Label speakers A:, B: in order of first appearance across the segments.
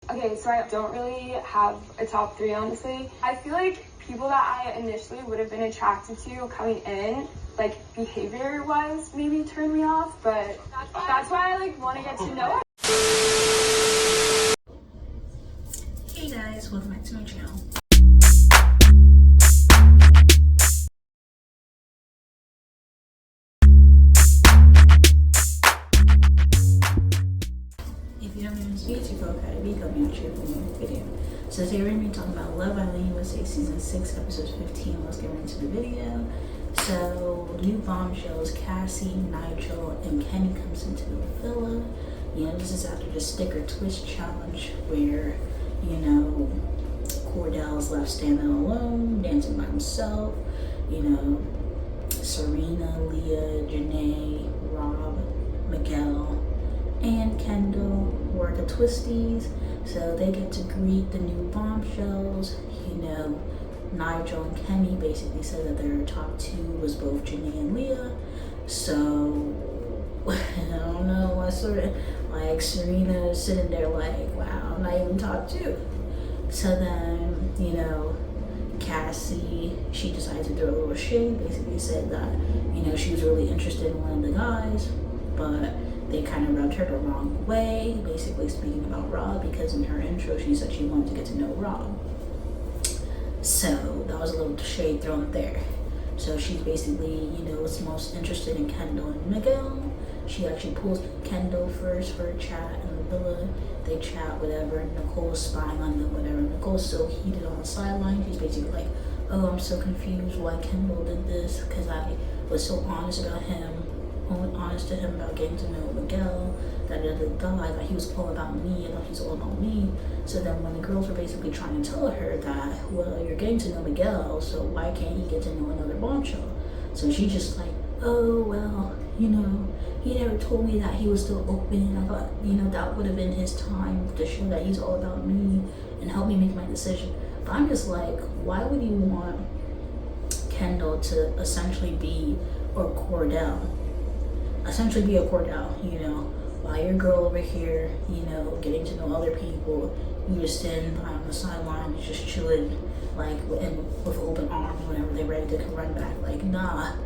A: Okay, so I don't really have a top 3, honestly. I feel like people that I initially would have been attracted to coming in, like behavior-wise, maybe turn me off, but that's why I like want to get to know.
B: Hey guys, welcome back to my channel. If you don't know this YouTube girl, KylerB, coming at you with a new video. So today we're going to be talking about Love Island USA Season 6, Episode 15. Let's get right into the video. So, new bombshells, Cassie, Nigel, and Kenny comes into the villa. You know, this is after the sticker twist challenge where, you know, Cordell's left standing alone, dancing by himself. You know, Serena, Leah, Janae, Rob, Miguel, and Kendall were the twisties, so they get to greet the new bombshells. You know, Nigel and Kenny basically said that their top 2 was both Janae and Leah. So I don't know what sort of, like, Serena is sitting there like, wow, not even top 2. So then, you know, Cassie, she decided to throw a little shade, basically said that, you know, she was really interested in one of the guys, but they kind of rubbed her the wrong way, basically speaking about Rob, because in her intro she said she wanted to get to know Rob. So that was a little shade thrown there. So she's basically, you know, was most interested in Kendall and Miguel. She actually pulls Kendall first for a chat in the villa. They chat, whatever. Nicole's spying on them, whatever. Nicole's so heated on the sideline. She's basically like, oh, I'm so confused why Kendall did this, because I was so honest about him. Honest to him about getting to know Miguel, I thought he was all about me, I thought he was all about me. So then when the girls were basically trying to tell her that, well, you're getting to know Miguel, so why can't you get to know another bombshell? So she just like, oh, well, you know, he never told me that he was still open. I thought, you know, that would have been his time to show that he's all about me and help me make my decision. But I'm just like, why would you want Kendall to essentially be, or Cordell, essentially be a Cordell, you know, while your girl over here, you know, getting to know other people, you just stand on the sideline, just chilling, like, with open arms whenever they're ready to run back. Like, nah,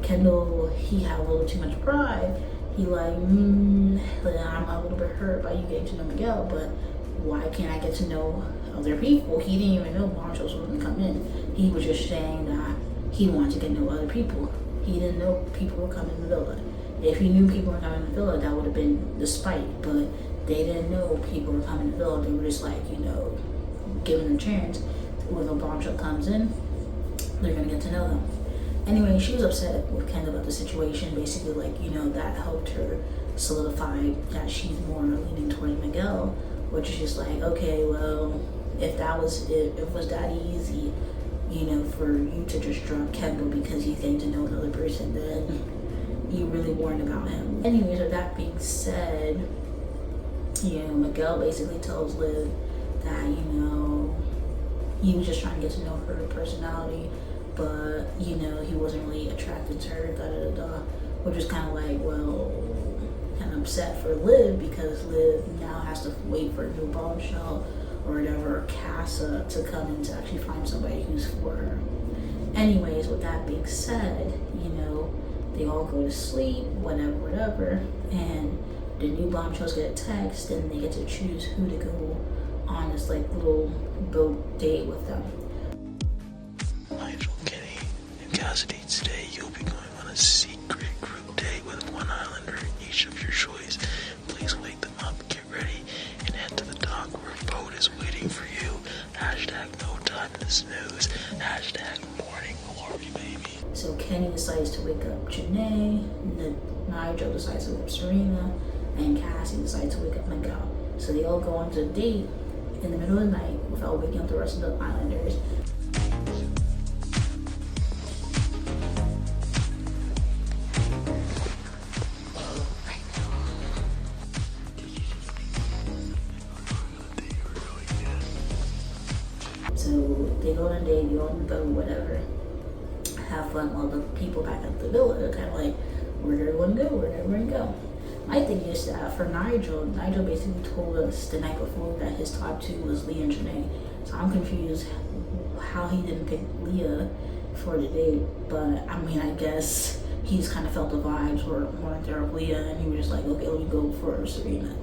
B: Kendall, he had a little too much pride. He like, I'm a little bit hurt by you getting to know Miguel, but why can't I get to know other people? He didn't even know bombshells were gonna come in. He was just saying that he wanted to get to know other people. He didn't know people were coming in the villa. If he knew people were coming in the villa, that would have been the spite, but they didn't know people were coming in the villa. They were just like, you know, giving them a chance. When a bombshell comes in, they're gonna get to know them. Anyway, she was upset with Kendall about the situation. Basically, like, you know, that helped her solidify that she's more leaning towards Miguel, which is just like, okay, well, if it was that easy, you know, for you to just drop Kendall because he's getting to know another person, then you really weren't about him. Anyways, with that being said, you know, Miguel basically tells Liv that, you know, he was just trying to get to know her personality, but, you know, he wasn't really attracted to her, which is kind of like, well, kind of upset for Liv, because Liv now has to wait for a new bombshell or whatever, Casa, to come in to actually find somebody who's for her. Anyways, with that being said, you know, they all go to sleep, whatever, and the new bombshells get a text, and they get to choose who to go on this, like, little boat date with them.
C: Nigel, Kenny, and Cassidy, today you'll be going on a secret group date with one islander, each of your choice. Please wake them up, get ready, and head to the dock where a boat is waiting for you. Hashtag no time to snooze. Hashtag morning glory, baby.
B: So Kenny decides to wake up Janae, Nigel decides to wake up Serena, and Cassie decides to wake up Miguel. So they all go on to a date in the middle of the night without waking up the rest of the islanders. So they go on a date, they go on the boat, whatever, have fun, while the people back at the villa are kind of like, where'd everyone go? My thing is that for Nigel basically told us the night before that his top two was Leah and Janae. So I'm confused how he didn't pick Leah for the date. But I mean, I guess he just kind of felt the vibes were more there of Leah, and he was just like, okay, let me go for Serena.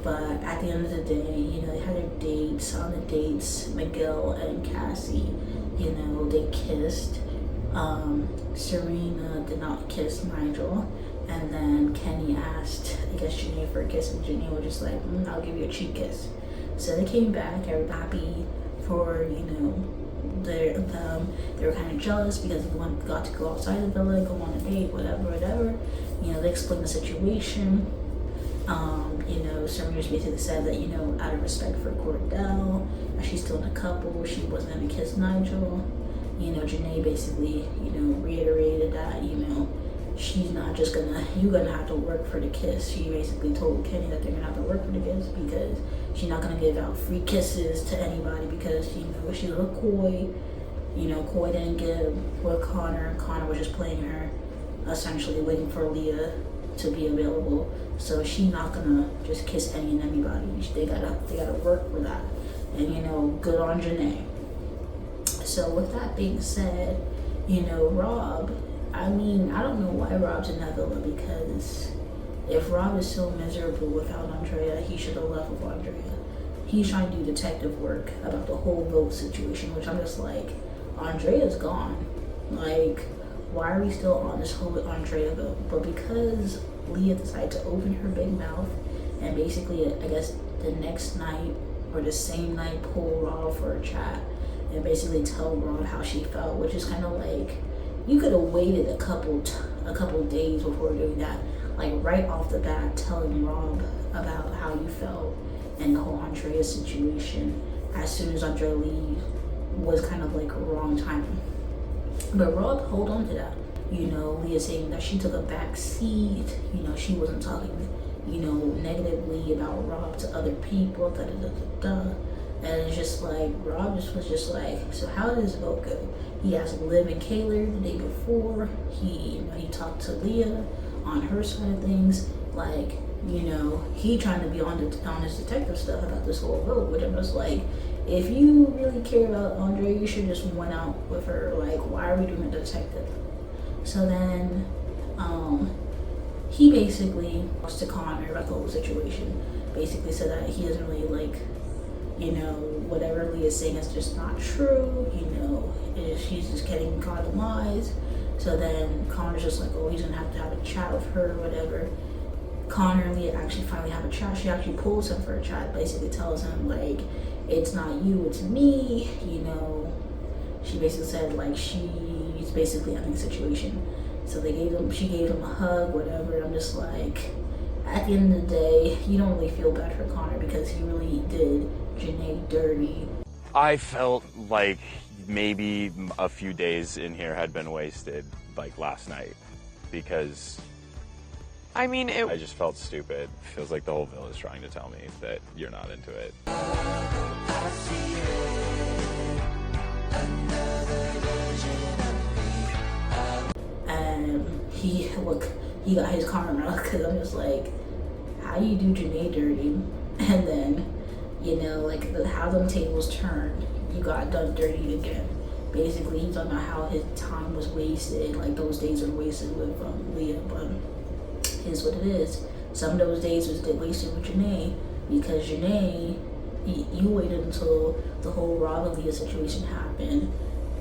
B: But at the end of the day, you know, they had their dates. On the dates, Miguel and Cassie, you know, they kissed. Serena did not kiss Nigel. And then Kenny asked, I guess, Janae for a kiss, and Janae was just like, I'll give you a cheap kiss. So they came back, they were happy for, you know, they were kind of jealous because one got to go outside the villa, go on a date, whatever. You know, they explained the situation. You know, Serena basically said that, you know, out of respect for Cordell, she's still in a couple, she wasn't gonna kiss Nigel. You know, Janae basically, you know, reiterated that, you know, she's not just you're gonna have to work for the kiss. She basically told Kenny that they're gonna have to work for the kiss because she's not gonna give out free kisses to anybody because, you know, she's a little coy. You know, Coy didn't give with Connor. Connor was just playing her, essentially waiting for Leah to be available. So she's not gonna just kiss any and anybody. They gotta work for that. And, you know, good on Janae. So with that being said, you know, Rob, I mean, I don't know why Rob's in that villa, because if Rob is so miserable without Andrea, he should have left with Andrea. He's trying to do detective work about the whole vote situation, which I'm just like, Andrea's gone. Like, why are we still on this whole Andrea vote? But because Leah decided to open her big mouth and basically, I guess, the next night or the same night pull Rob for a chat and basically tell Rob how she felt, which is kind of like, you could have waited a couple days before doing that. Like right off the bat, telling Rob about how you felt and the whole Andrea situation as soon as Andrea leaves was kind of like a wrong timing. But Rob hold on to that. You know, Leah saying that she took a back seat. You know, she wasn't talking, you know, negatively about Rob to other people. And it's just like, Rob was just like, so how did this vote go? He asked Liv and KylerB the day before. He talked to Leah on her side of things. Like, you know, he trying to be on his detective stuff about this whole vote, which I'm just like, if you really care about Andrea, you should just went out with her. Like, why are we doing a detective? So then, he basically talks to Connor about the whole situation. Basically said that he doesn't really like, you know, whatever Leah's saying is just not true. You know, she's just getting compromised. So then Connor's just like, oh, he's gonna have to have a chat with her or whatever. Connor and Leah actually finally have a chat. She actually pulls him for a chat, basically tells him like, it's not you, it's me. You know, she basically said like she's basically ending the situation. So she gave him a hug, whatever. I'm just like, at the end of the day, you don't really feel bad for Connor because he really did Janae dirty.
D: I felt like maybe a few days in here had been wasted, like last night, because
E: I mean,
D: I just felt stupid. Feels like the whole villa is trying to tell me that you're not into it.
B: And he got his karma because I'm just like, how do you do Janae dirty? And then, you know, like how them tables turned, you got done dirty again. Basically, he's talking about how his time was wasted, like those days are wasted with Leah, but here's what it is. Some of those days was wasted with Janae because Janae, you waited until the whole Rob and Leah situation happened,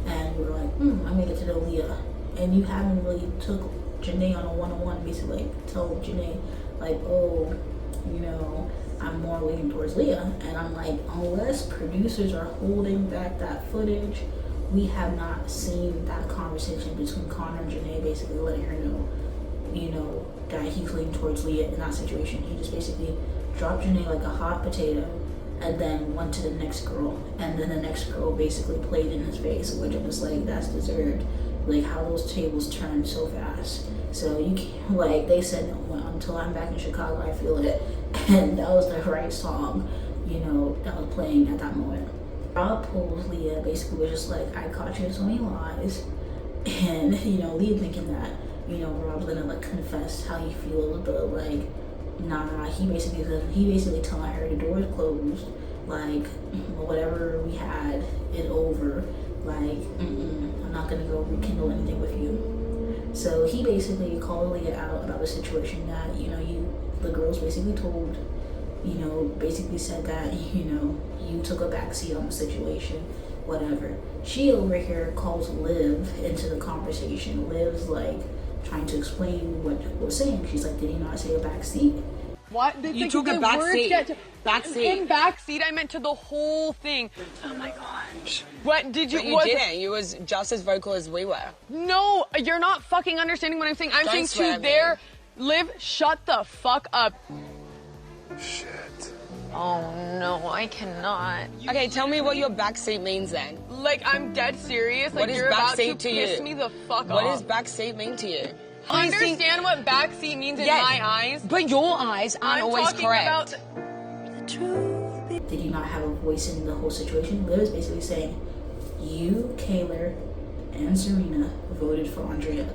B: and you were like, I'm gonna get to know Leah, and you haven't really took Janae on a one-on-one, basically like told Janae like, oh, you know, I'm more leaning towards Leah. And I'm like, unless producers are holding back that footage, we have not seen that conversation between Connor and Janae basically letting her know, you know, that he's leaning towards Leah in that situation. He just basically dropped Janae like a hot potato and then went to the next girl. And then the next girl basically played in his face, which I was like, that's deserved. Like how those tables turned so fast. So you can't, like they said, until I'm back in Chicago, I feel it. And that was the right song, you know, that was playing at that moment. Rob pulls Leah, basically was just like, I caught you in so many lies. And, you know, Leah thinking that, you know, Rob's gonna like confess how he feels, but like nah, he basically telling her the door is closed, like whatever we had is over, like I'm not gonna go rekindle anything with you. So he basically called Leah out about the situation that, you know, the girls basically told, you know, basically said that, you know, you took a backseat on the situation, whatever. She over here calls Liv into the conversation. Liv's like trying to explain what was saying. She's like, did he not say a backseat?
E: What?
F: You took a backseat. Backseat.
E: In backseat, I meant to the whole thing. Oh my gosh. What did you?
F: But you didn't. You was just as vocal as we were.
E: No, you're not fucking understanding what I'm saying. I'm saying to their Liv, shut the fuck up.
C: Shit.
E: Oh no, I cannot.
F: Okay, tell me what your backseat means then.
E: Like, I'm dead serious. Like,
F: What is
E: you're about to
F: backseat to you?
E: piss me the fuck off.
F: What does backseat mean to you?
E: Understand what backseat means in my eyes?
F: But your eyes aren't always correct.
B: Did you not have a voice in the whole situation? Liv is basically saying, you, Kyler, and Serena voted for Andrea.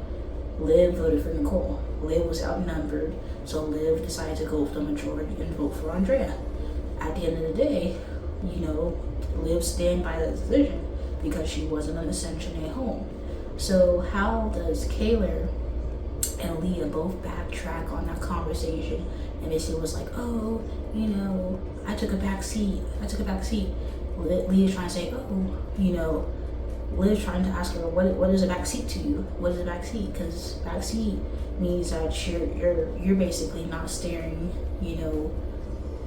B: Liv voted for Nicole. Liv was outnumbered, so Liv decided to go with the majority and vote for Andrea. At the end of the day, you know, Liv stand by that decision because she wasn't an ascension at home. So how does Kyler and Leah both backtrack on that conversation and basically was like, oh, you know, I took a back seat. Leah's trying to say, oh, you know, Liv trying to ask her, what is a back seat to you? What is a back seat? Because back seat means that you're basically not steering, you know,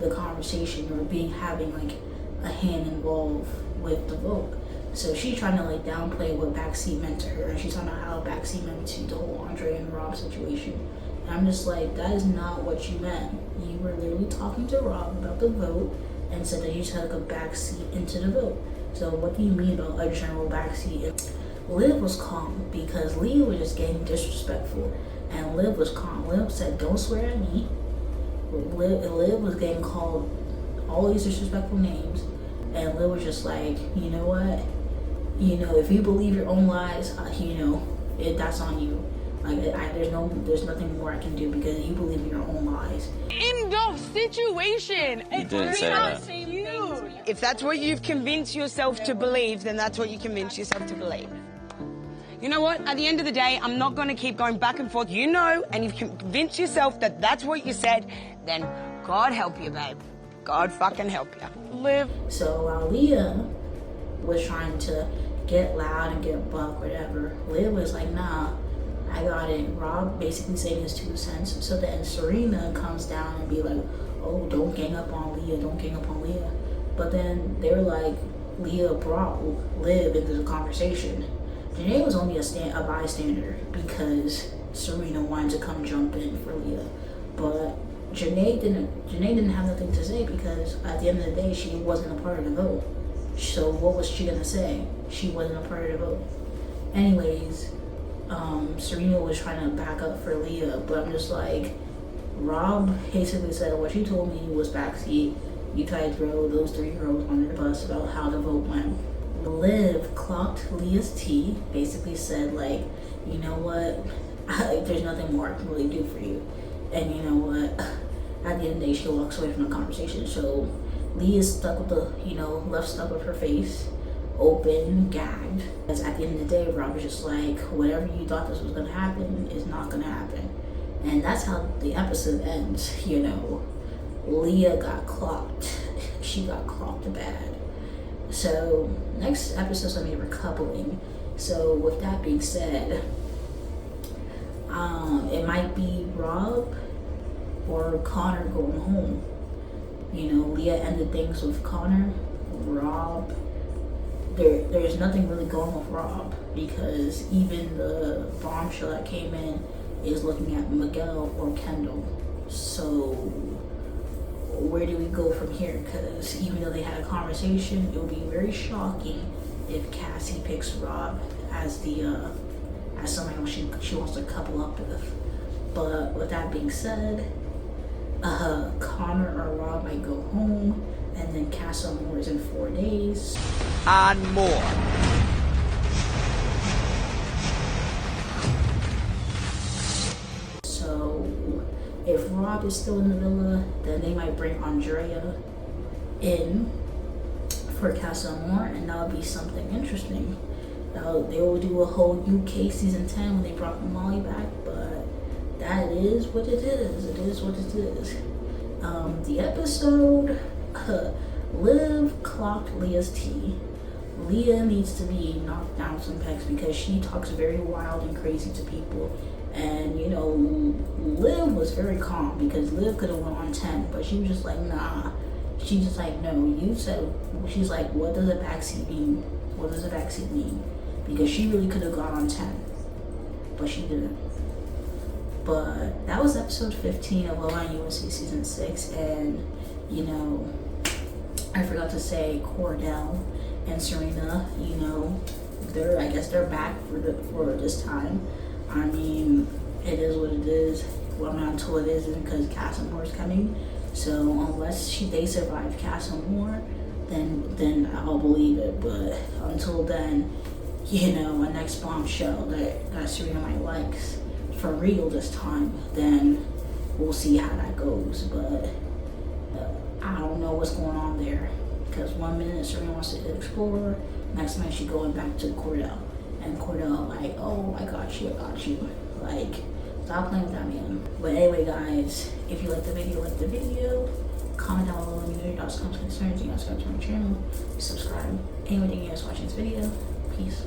B: the conversation or having like a hand involved with the vote. So she's trying to like downplay what backseat meant to her, and she's talking about how backseat meant to the whole Andre and Rob situation. And I'm just like, that is not what you meant. You were literally talking to Rob about the vote and said that you took a backseat into the vote. So what do you mean about a general backseat? Liv was calm because Leah was just getting disrespectful, and Liv was calm. Liv said, don't swear at me. Liv was getting called all these disrespectful names, and Liv was just like, you know what? You know, if you believe your own lies, you know, that's on you. Like, there's nothing more I can do because you believe in your own lies.
E: In the situation,
D: You didn't say that.
F: If that's what you've convinced yourself to believe, then that's what you convince yourself to believe. You know what? At the end of the day, I'm not going to keep going back and forth. You know, and you've convinced yourself that that's what you said, then God help you, babe. God fucking help you.
E: Liv.
B: So while Leah was trying to get loud and get buck, whatever, Liv was like, nah, I got it. Rob basically saying his 2 cents. So then Serena comes down and be like, oh, don't gang up on Leah. But then they were like, Leah brought Liv into the conversation. Janae was only a bystander because Serena wanted to come jump in for Leah. But Janae didn't have nothing to say because at the end of the day, she wasn't a part of the vote. So what was she gonna say? She wasn't a part of the vote. Anyways, Serena was trying to back up for Leah, but I'm just like, Rob basically said what you told me was backseat. You tried to throw those 3 girls under the bus about how the vote went. Liv clocked Leah's tea, basically said like, you know what, there's nothing more I can really do for you. And you know what, at the end of the day, she walks away from the conversation. So Leah's stuck with left stuck with her face open, gagged. Because at the end of the day, Rob was just like, whatever you thought this was gonna happen is not gonna happen. And that's how the episode ends, you know. Leah got clocked. She got clocked bad. So next episode's gonna be recoupling. So with that being said, it might be Rob or Connor going home. You know, Leah ended things with Connor. Rob, there's nothing really going with Rob because even the bombshell that came in is looking at Miguel or Kendall. So where do we go from here? Because even though they had a conversation, it would be very shocking if Cassie picks Rob as someone she wants to couple up with. But with that being said, Connor or Rob might go home, and then Castle Moore is in 4 days.
F: And more.
B: So if Rob Rob is still in the villa, then they might bring Andrea in for Casa Amor, and that'll be something interesting. They will do a whole UK season 10 when they brought Molly back, but that is what it is. It is what it is. The episode, Liv clocked Leah's tea. Leah needs to be knocked down some pegs because she talks very wild and crazy to people. And, you know, Liv was very calm because Liv could have went on 10, but she was just like, nah. She's just like, no, you said, she's like, what does a backseat mean? What does a backseat mean? Because she really could have gone on 10, but she didn't. But that was episode 15 of Love Island USA season 6, and, you know, I forgot to say Cordell and Serena, you know, I guess they're back for this time. I mean, it is what it is. Well, not until it isn't, because Casa Amor is coming. So unless they survive Casa Amor, then I'll believe it. But until then, you know, a next bombshell that Serena might like for real this time, then we'll see how that goes. But I don't know what's going on there, because 1 minute Serena wants to explore, next minute she's going back to Cordell, and Cordell like, oh, I got you, like, stop playing with that man. But anyway, guys, if you like the video, comment down below, let me know your thoughts, comments, concerns. You guys subscribe to my channel, subscribe. Anyway, thank you guys for watching this video. Peace.